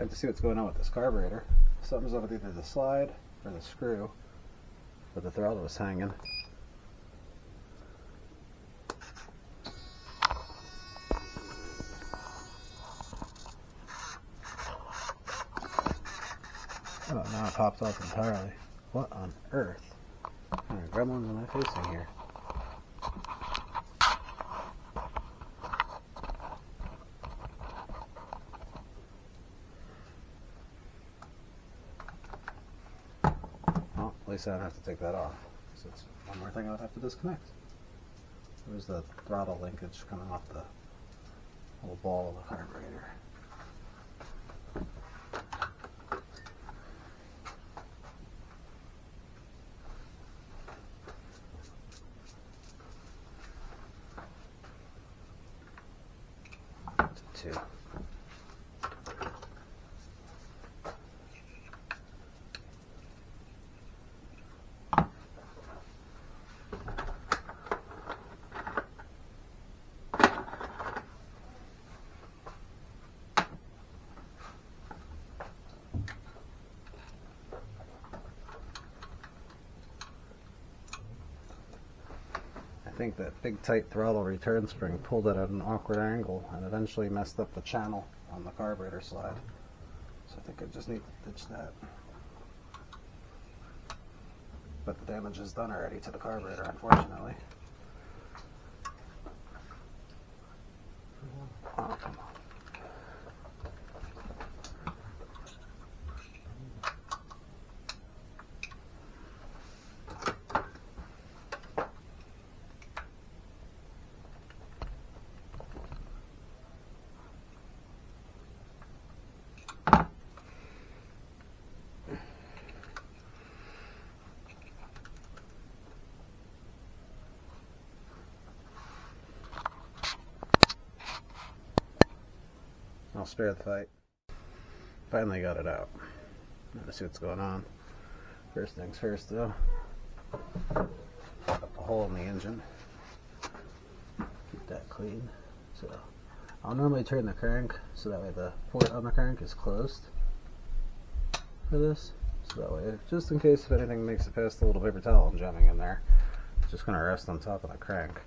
have to see what's going on with this carburetor. Something's up with either the slide or the screw, but the throttle was hanging. Oh, now it popped off entirely. What on earth? What kind of gremlins am I facing here? Well, at least I don't have to take that off. So it's one more thing I would have to disconnect. There's the throttle linkage coming off the little ball of the carburetor. Two. I think that big tight throttle return spring pulled it at an awkward angle and eventually messed up the channel on the carburetor slide. So I think I just need to ditch that. But the damage is done already to the carburetor, unfortunately. Oh, come on. I'll spare the fight. Finally got it out. Let's see what's going on. First things first though. Up a hole in the engine. Keep that clean. So I'll normally turn the crank so that way the port on the crank is closed for this. So that way, just in case if anything makes it past the little paper towel I'm jamming in there, it's just going to rest on top of the crank.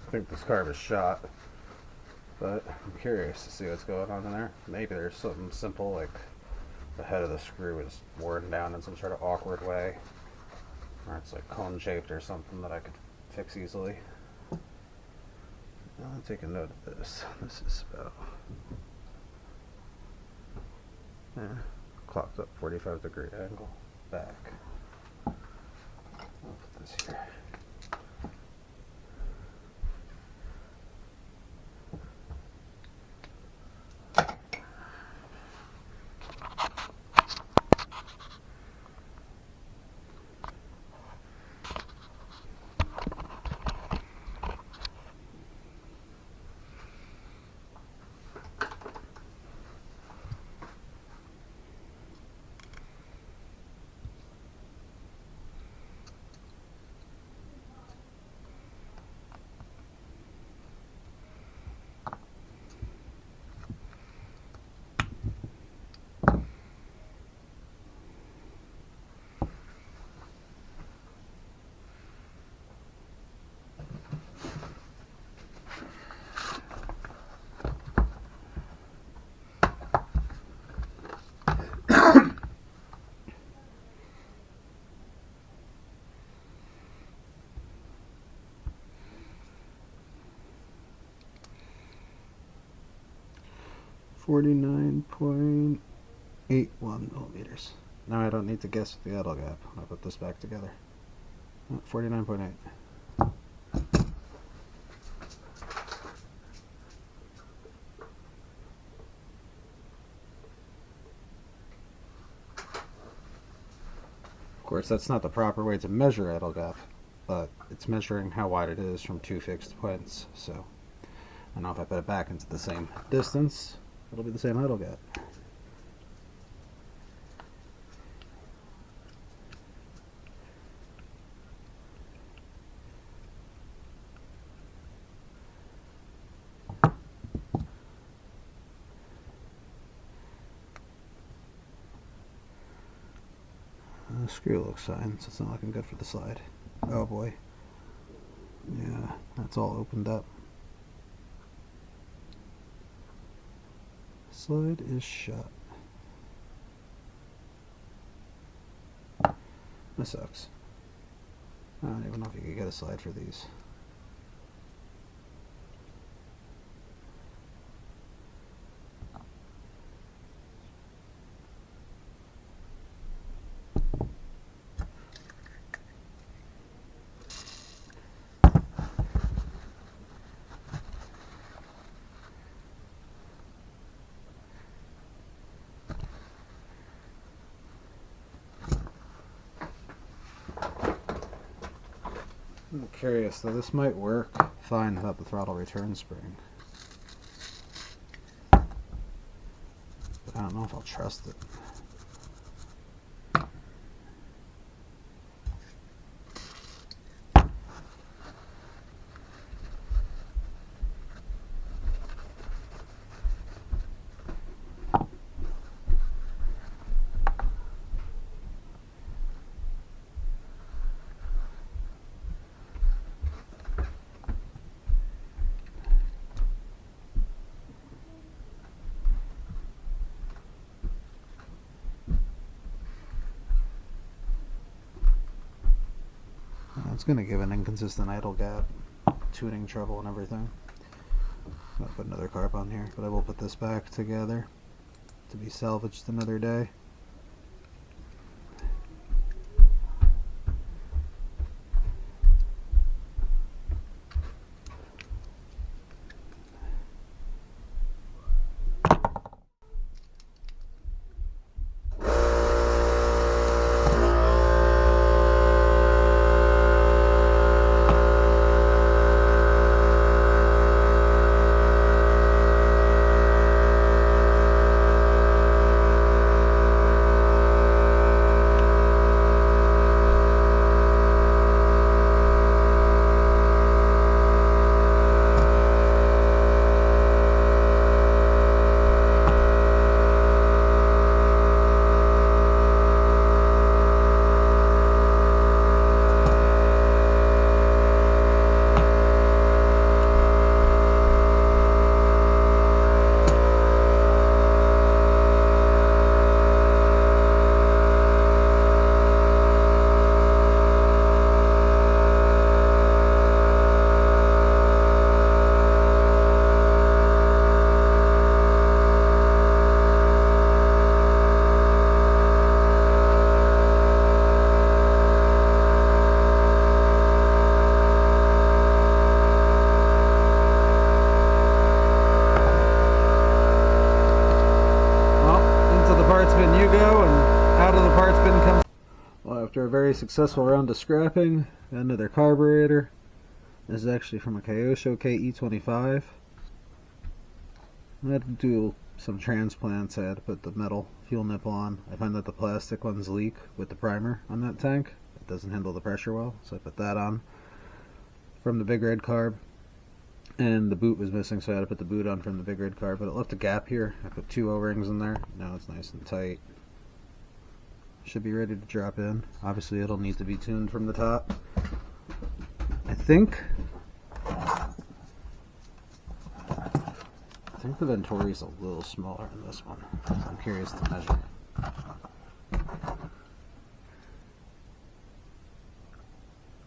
I think this carb is shot, but I'm curious to see what's going on in there. Maybe there's something simple like the head of the screw is worn down in some sort of awkward way, or it's like cone shaped or something that I could fix easily. I'll take a note of this. This is about clocked up 45-degree angle back. I'll put this here. 49.81 millimeters. Now I don't need to guess the idle gap. I'll put this back together. 49.8. Of course, that's not the proper way to measure idle gap, but it's measuring how wide it is from two fixed points. So I know if I put it back into the same distance, it'll be the same idle gap. The screw looks fine, so it's not looking good for the slide. Oh boy. Yeah, that's all opened up. Slide is shut. That sucks. I don't even know if you could get a slide for these. I'm curious though, this might work fine without the throttle return spring. But I don't know if I'll trust it. It's going to give an inconsistent idle gap, tuning trouble and everything. I'll put another carb on here, but I will put this back together to be salvaged another day. After a very successful round of scrapping, got another carburetor. This is actually from a KE25. I had to do some transplants. I had to put the metal fuel nip on. I find that the plastic ones leak with the primer on that tank. It doesn't handle the pressure well, so I put that on from the big red carb. And the boot was missing, so I had to put the boot on from the big red carb, but it left a gap here. I put 2 O-rings in there. Now it's nice and tight. Should be ready to drop in. Obviously it'll need to be tuned from the top. I think the Venturi is a little smaller than this one. I'm curious to measure.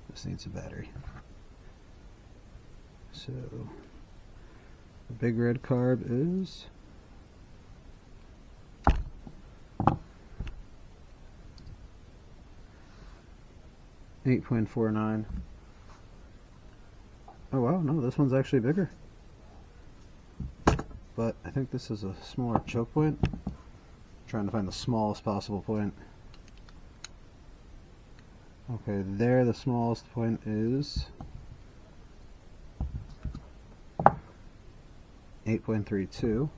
This needs a battery. So the big red carb is 8.49. Oh wow, no, this one's actually bigger. But I think this is a smaller choke point. I'm trying to find the smallest possible point. Okay, there the smallest point is 8.32.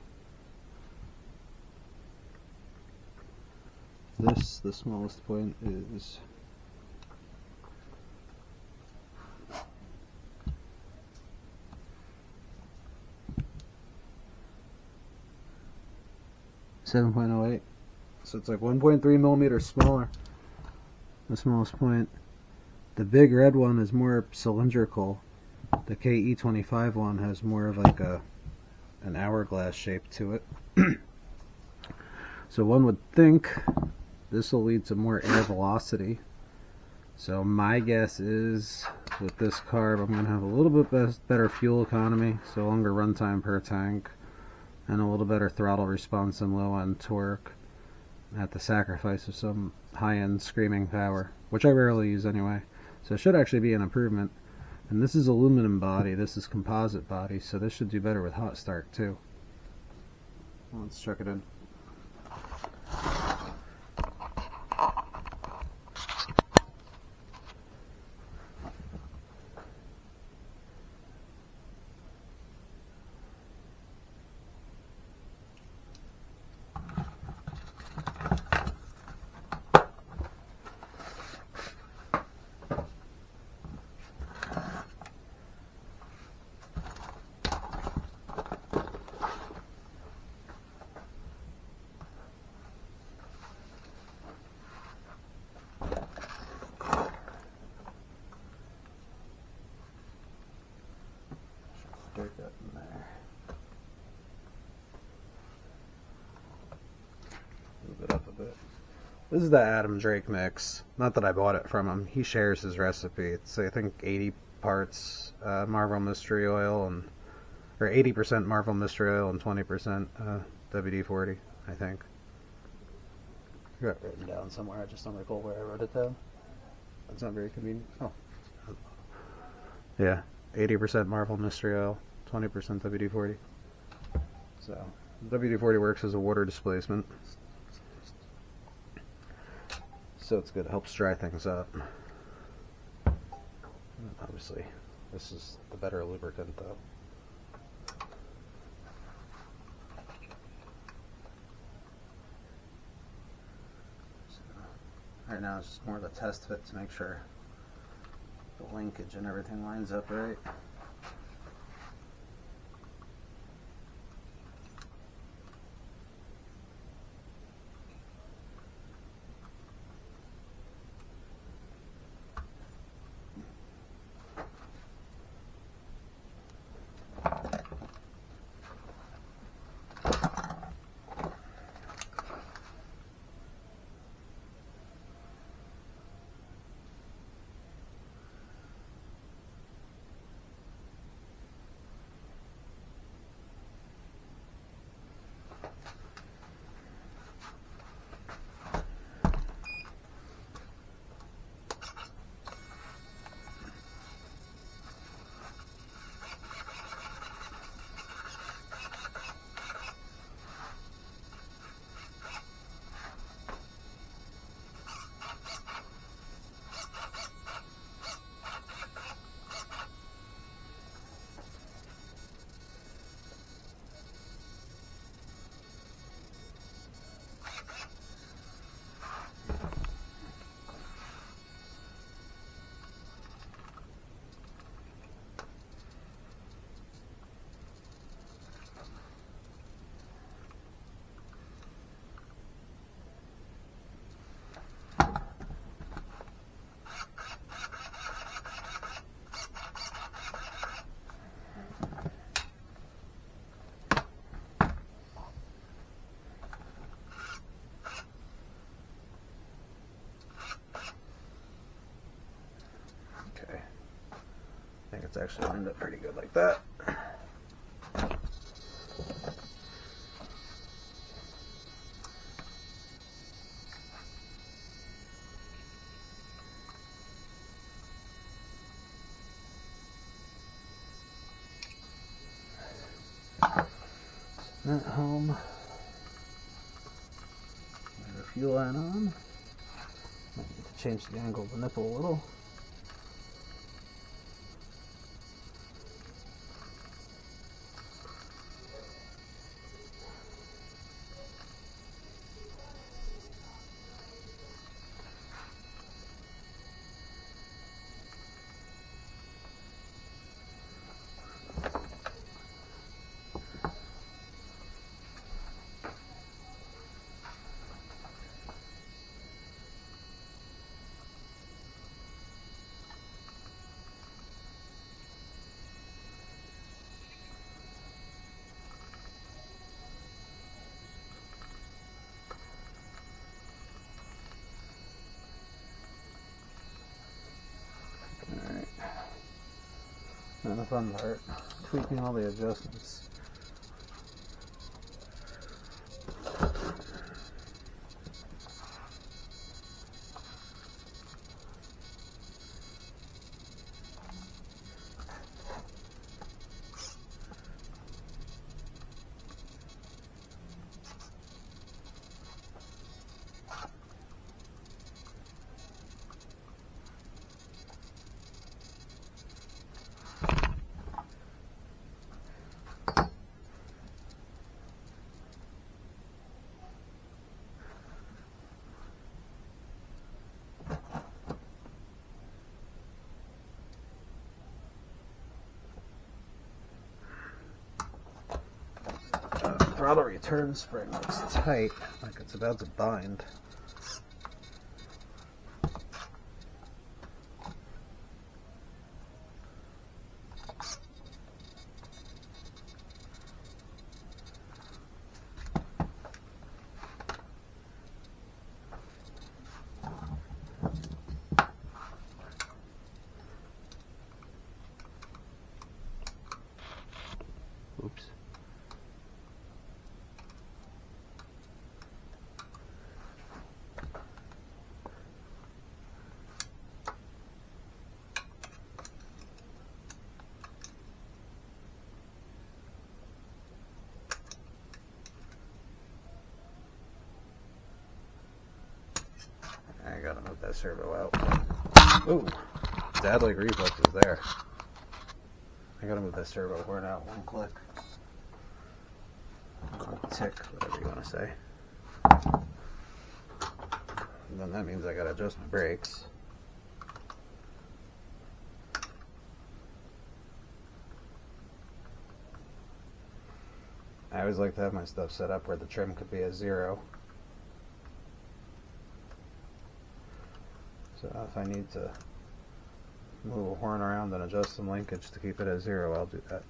This, the smallest point, is 7.08. So it's like 1.3 millimeters smaller. The smallest point. The big red one is more cylindrical. The KE25 one has more of like an hourglass shape to it. So one would think this will lead to more air velocity. So my guess is with this carb I'm going to have a little bit better fuel economy, so longer runtime per tank, and a little better throttle response and low end torque at the sacrifice of some high end screaming power, which I rarely use anyway. So it should actually be an improvement. And this is aluminum body, this is composite body, so this should do better with hot start too. Let's check it in. Dirt that in there. Move it up a bit. This is the Adam Drake mix. Not that I bought it from him. He shares his recipe. It's I think 80 parts Marvel Mystery Oil and or 80% Marvel Mystery Oil and 20% WD-40. I think. I got it written down somewhere. I just don't recall where I wrote it down. That's not very convenient. Oh. Yeah. 80% Marvel Mystery Oil, 20% WD-40. So, WD-40 works as a water displacement. So it's good. It helps dry things up. And obviously, this is the better lubricant though. So, right now it's just more of a test fit to make sure the linkage and everything lines up right. I think it's actually lined up pretty good like that. At home. Get the fuel line on. Might need to change the angle of the nipple a little. And the fun part, tweaking all the adjustments. Throttle return spring looks tight, like it's about to bind. Oops. I gotta move that servo out. Ooh, dad-like reflexes there. I gotta move that servo horn out one click. Tick, whatever you want to say. And then that means I gotta adjust my brakes. I always like to have my stuff set up where the trim could be at 0. So if I need to move a horn around and adjust some linkage to keep it at 0, I'll do that.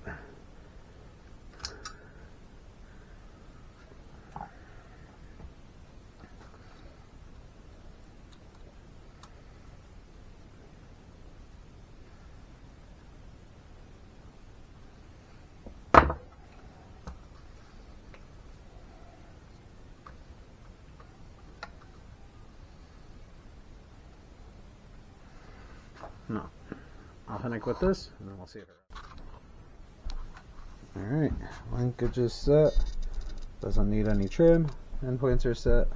No. I'll finish with this, and then we'll see if it runs. Alright, linkage is set. Doesn't need any trim. Endpoints are set.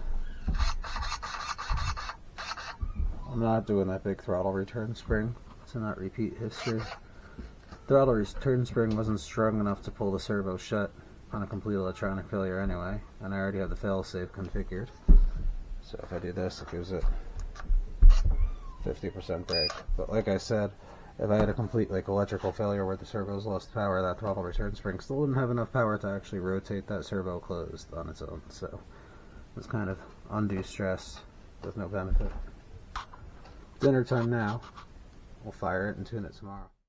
I'm not doing that big throttle return spring to not repeat history. Throttle return spring wasn't strong enough to pull the servo shut on a complete electronic failure anyway, and I already have the failsafe configured. So if I do this, it gives it 50% brake. But like I said, if I had a complete electrical failure where the servo's lost power, that throttle return spring still wouldn't have enough power to actually rotate that servo closed on its own. So it's kind of undue stress with no benefit. Dinner time now. We'll fire it and tune it tomorrow.